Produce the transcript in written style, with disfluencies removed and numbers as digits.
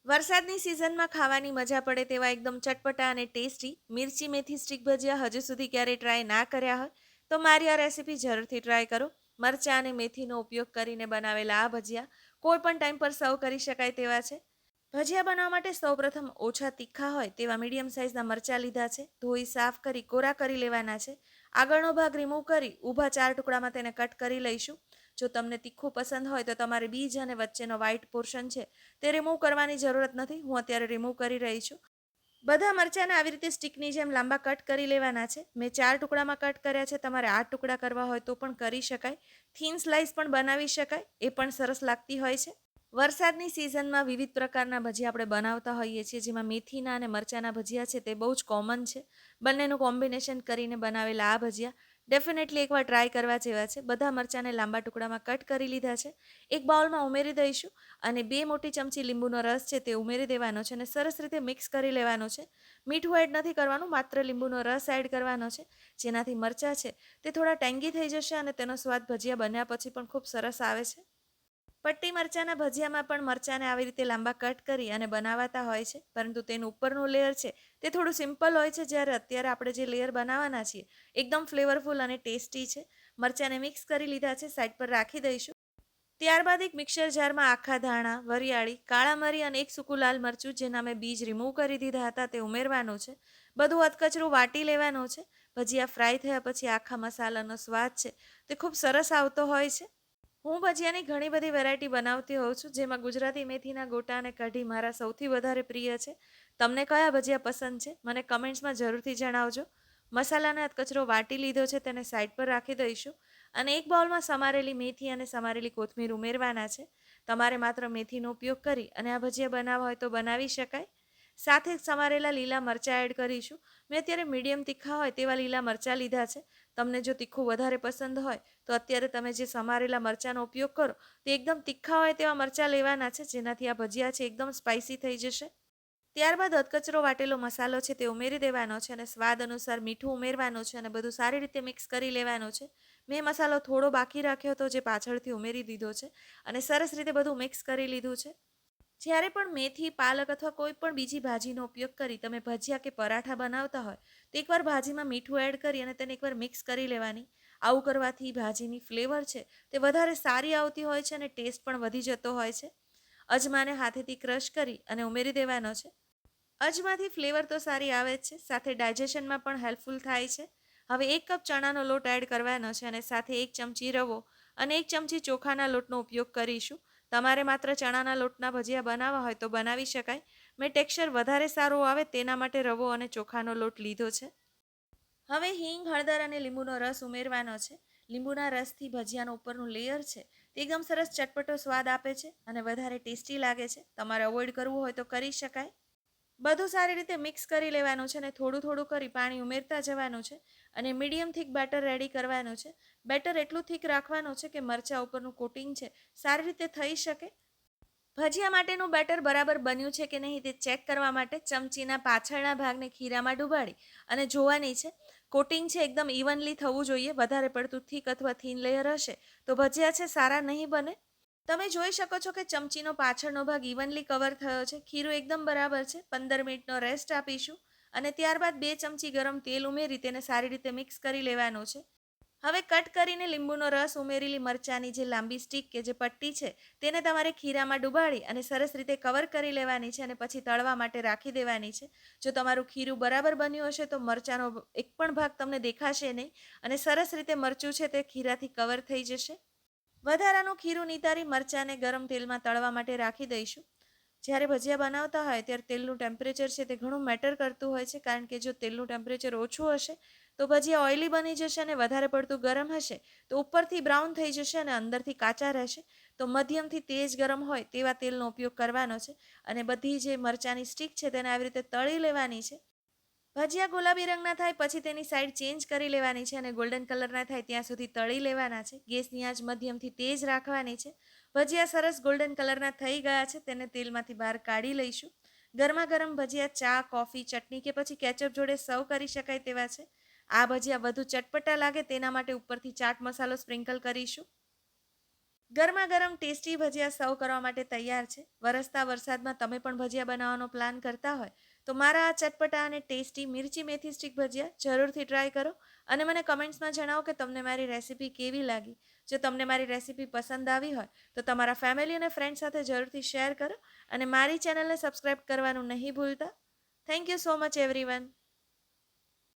વરસાદની સિઝનમાં ખાવાની મજા પડે તેવા એકદમ ચટપટા અને ટેસ્ટી મિર્ચી મેથી સ્ટીક ભજીયા હજુ સુધી ક્યારેય ટ્રાય ના કર્યા હોય તો મારી આ રેસીપી જરૂરથી ટ્રાય કરો. મરચાં અને મેથીનો ઉપયોગ કરીને બનાવેલા આ ભજીયા કોઈ પણ ટાઈમ પર સર્વ કરી શકાય તેવા છે. ભજીયા બનાવવા માટે સૌપ્રથમ ઓછા તીખા હોય તેવા મીડિયમ સાઇઝના મરચાં લીધા છે. ધોઈ સાફ કરી કોરા કરી લેવાના છે. આગળનો ભાગ રિમૂવ કરી ઊભા 4 ટુકડામાં તેને કટ કરી લઈશું. જો તમને તીખું પસંદ હોય તો તમારે બીજ અને વચ્ચેનો વ્હાઇટ પોર્શન છે તે રિમૂવ કરવાની જરૂરત નથી. હું અત્યારે રિમૂવ કરી રહી છું. બધા મરચાંને આવી રીતે સ્ટીકની જેમ લાંબા કટ કરી લેવાના છે. મેં 4 ટુકડામાં કટ કર્યા છે. તમારે 8 ટુકડા કરવા હોય તો પણ કરી શકાય. થીન સ્લાઇસ પણ બનાવી શકાય, એ પણ સરસ લાગતી હોય છે. વરસાદની સિઝનમાં વિવિધ પ્રકારના ભજીયા આપણે બનાવતા હોઈએ છીએ, જેમાં મેથીના અને મરચાંના ભજીયા છે તે બહુ જ કોમન છે. બંનેનું કોમ્બિનેશન કરીને બનાવેલા આ ભજીયા ડેફિનેટલી એકવાર ટ્રાય કરવા જેવા છે. બધા મરચાંને લાંબા ટુકડામાં કટ કરી લીધા છે. એક બાઉલમાં ઉમેરી દઈશું અને 2 મોટી ચમચી લીંબુનો રસ છે તે ઉમેરી દેવાનો છે અને સરસ રીતે મિક્સ કરી લેવાનો છે. મીઠું એડ નથી કરવાનું, માત્ર લીંબુનો રસ એડ કરવાનો છે, જેનાથી મરચાં છે તે થોડા ટેંગી થઈ જશે અને તેનો સ્વાદ ભજીયા બન્યા પછી પણ ખૂબ સરસ આવે છે. પટ્ટી મરચાંના ભજીયામાં પણ મરચાંને આવી રીતે લાંબા કટ કરી અને બનાવાતા હોય છે, પરંતુ તેનું ઉપરનું લેયર છે તે થોડું સિમ્પલ હોય છે. જ્યારે અત્યારે આપણે જે લેયર બનાવવાના છીએ એકદમ ફ્લેવરફુલ અને ટેસ્ટી છે. મરચાંને મિક્સ કરી લીધા છે, સાઈડ પર રાખી દઈશું. ત્યારબાદ એક મિક્સર જારમાં આખા ધાણા, વરિયાળી, કાળા મરી અને એક સૂકું લાલ મરચું, જેના મેં બીજ રિમૂવ કરી દીધા હતા, તે ઉમેરવાનું છે. બધું અધકચરું વાટી લેવાનું છે. ભજીયા ફ્રાય થયા પછી આખા મસાલાનો સ્વાદ છે તે ખૂબ સરસ આવતો હોય છે. હું ભજીયાની ઘણી બધી વેરાયટી બનાવતી હોઉં છું, જેમાં ગુજરાતી મેથીના ગોટા અને કઢી મારા સૌથી વધારે પ્રિય છે. તમને કયા ભજીયા પસંદ છે મને કમેન્ટ્સમાં જરૂરથી જણાવજો. મસાલાને કચરો વાટી લીધો છે, તેને સાઈડ પર રાખી દઈશું અને એક બાઉલમાં સમારેલી મેથી અને સમારેલી કોથમીર ઉમેરવાના છે. તમારે માત્ર મેથીનો ઉપયોગ કરી અને આ ભજીયા બનાવવા હોય તો બનાવી શકાય. સાથે જ સમારેલા લીલા મરચાં એડ કરીશું. મેં અત્યારે મીડિયમ તીખા હોય તેવા લીલા મરચાં લીધા છે. તમને જો તીખું વધારે પસંદ હોય તો અત્યારે તમે જે સમારેલા મરચાંનો ઉપયોગ કરો તે એકદમ તીખા હોય તેવા મરચાં લેવાના છે, જેનાથી આ ભજીયા છે એકદમ સ્પાઇસી થઈ જશે. ત્યારબાદ અધકચરો વાટેલો મસાલો છે તે ઉમેરી દેવાનો છે અને સ્વાદ અનુસાર મીઠું ઉમેરવાનું છે અને બધું સારી રીતે મિક્સ કરી લેવાનું છે. મેં મસાલો થોડો બાકી રાખ્યો હતો, જે પાછળથી ઉમેરી દીધો છે અને સરસ રીતે બધું મિક્સ કરી લીધું છે. જ્યારે પણ મેથી, પાલક અથવા કોઈ પણ બીજી ભાજીનો ઉપયોગ કરી તમે ભજીયા કે પરાઠા બનાવતા હોય તો એકવાર ભાજીમાં મીઠું એડ કરી અને તેને એકવાર મિક્સ કરી લેવાની. આવું કરવાથી ભાજીની ફ્લેવર છે તે વધારે સારી આવતી હોય છે અને ટેસ્ટ પણ વધી જતો હોય છે. અજમાને હાથેથી ક્રશ કરી અને ઉમેરી દેવાનો છે. અજમાથી ફ્લેવર તો સારી આવે જ છે, સાથે ડાયજેશનમાં પણ હેલ્પફુલ થાય છે. હવે 1 કપ ચણાનો લોટ એડ કરવાનો છે અને સાથે 1 ચમચી રવો અને 1 ચમચી ચોખાના લોટનો ઉપયોગ કરીશું. તમારે માત્ર ચણાના લોટના ભજીયા બનાવવા હોય તો બનાવી શકાય. મેં ટેક્સચર વધારે સારું આવે તેના માટે રવો અને ચોખાનો લોટ લીધો છે. હવે હિંગ, હળદર અને લીંબુનો રસ ઉમેરવાનો છે. લીંબુના રસથી ભજીયાનું ઉપરનું લેયર છે તે એકદમ સરસ ચટપટો સ્વાદ આપે છે અને વધારે ટેસ્ટી લાગે છે. તમારે અવોઇડ કરવું હોય તો કરી શકાય. બધું સારી રીતે મિક્સ કરી લેવાનું છે અને થોડું થોડું કરી પાણી ઉમેરતા જવાનું છે અને મીડિયમ થીક બેટર રેડી કરવાનું છે. બેટર એટલું થીક રાખવાનું છે કે મરચાં ઉપરનું કોટિંગ છે સારી રીતે થઈ શકે. ભજીયા માટેનું બેટર બરાબર બન્યું છે કે નહીં તે ચેક કરવા માટે ચમચીના પાછળના ભાગને ખીરામાં ડુબાડી અને જોવાની છે. કોટિંગ છે એકદમ ઇવનલી થવું જોઈએ. વધારે પડતું થીક અથવા થીન લેયર હશે તો ભજીયા છે સારા નહીં બને. તમે જોઈ શકો છો કે ચમચીનો પાછળનો ભાગ ઇવનલી કવર થયો છે. ખીરું એકદમ બરાબર છે. 15 મિનિટનો રેસ્ટ આપીશું અને ત્યારબાદ 2 ચમચી ગરમ તેલ ઉમેરી તેને સારી રીતે મિક્સ કરી લેવાનું છે. હવે કટ કરીને લીંબુનો રસ ઉમેરેલી મરચાંની જે લાંબી સ્ટીક કે જે પટ્ટી છે તેને તમારે ખીરામાં ડુબાડી અને સરસ રીતે કવર કરી લેવાની છે અને પછી તળવા માટે રાખી દેવાની છે. જો તમારું ખીરું બરાબર બન્યું હશે તો મરચાંનો એક પણ ભાગ તમને દેખાશે નહીં અને સરસ રીતે મરચું છે તે ખીરાથી કવર થઈ જશે. વધારાનું ખીરું નિતારી મરચાંને ગરમ તેલમાં તળવા માટે રાખી દઈશું. જ્યારે ભજીયા બનાવતા હોય ત્યારે તેલનું ટેમ્પરેચર છે તે ઘણું મેટર કરતું હોય છે, કારણ કે જો તેલનું ટેમ્પરેચર ઓછું હશે તો ભજીયા ઓઇલી બની જશે અને વધારે પડતું ગરમ હશે તો ઉપરથી બ્રાઉન થઈ જશે અને અંદરથી કાચા રહેશે. તો મધ્યમથી તેજ ગરમ હોય તેવા તેલનો ઉપયોગ કરવાનો છે અને બધી જે મરચાંની સ્ટીક છે તેને આવી રીતે તળી લેવાની છે. ભજીયા ગુલાબી રંગના થાય પછી તેની સાઈડ ચેન્જ કરી લેવાની છે અને ગોલ્ડન કલરના થાય ત્યાં સુધી તળી લેવાના છે. ગેસની આંચ મધ્યમથી તેજ રાખવાની છે. ભજીયા સરસ ગોલ્ડન કલરના થઈ ગયા છે, તેને તેલમાંથી બહાર કાઢી લઈશું. ગરમા ગરમ ભજીયા ચા, કોફી, ચટણી કે પછી કેચઅપ જોડે સર્વ કરી શકાય તેવા છે. આ ભજીયા વધુ ચટપટા લાગે તેના માટે ઉપરથી ચાટ મસાલો સ્પ્રિંકલ કરીશું. ગરમા ગરમ ટેસ્ટી ભજીયા સર્વ કરવા માટે તૈયાર છે. વરસતા વરસાદમાં તમે પણ ભજીયા બનાવવાનો પ્લાન કરતા હોય તો મારા આ ચટપટા અને ટેસ્ટી મિર્ચી મેથી સ્ટીક ભજીયા જરૂરથી ટ્રાય કરો અને મને કમેન્ટ્સમાં જણાવો કે તમને મારી રેસીપી કેવી લાગી. જો તમને મારી રેસીપી પસંદ આવી હોય તો તમારા ફેમિલી અને ફ્રેન્ડ સાથે જરૂરથી શેર કરો અને મારી ચેનલને સબસ્ક્રાઈબ કરવાનું નહીં ભૂલતા. Thank you so much everyone.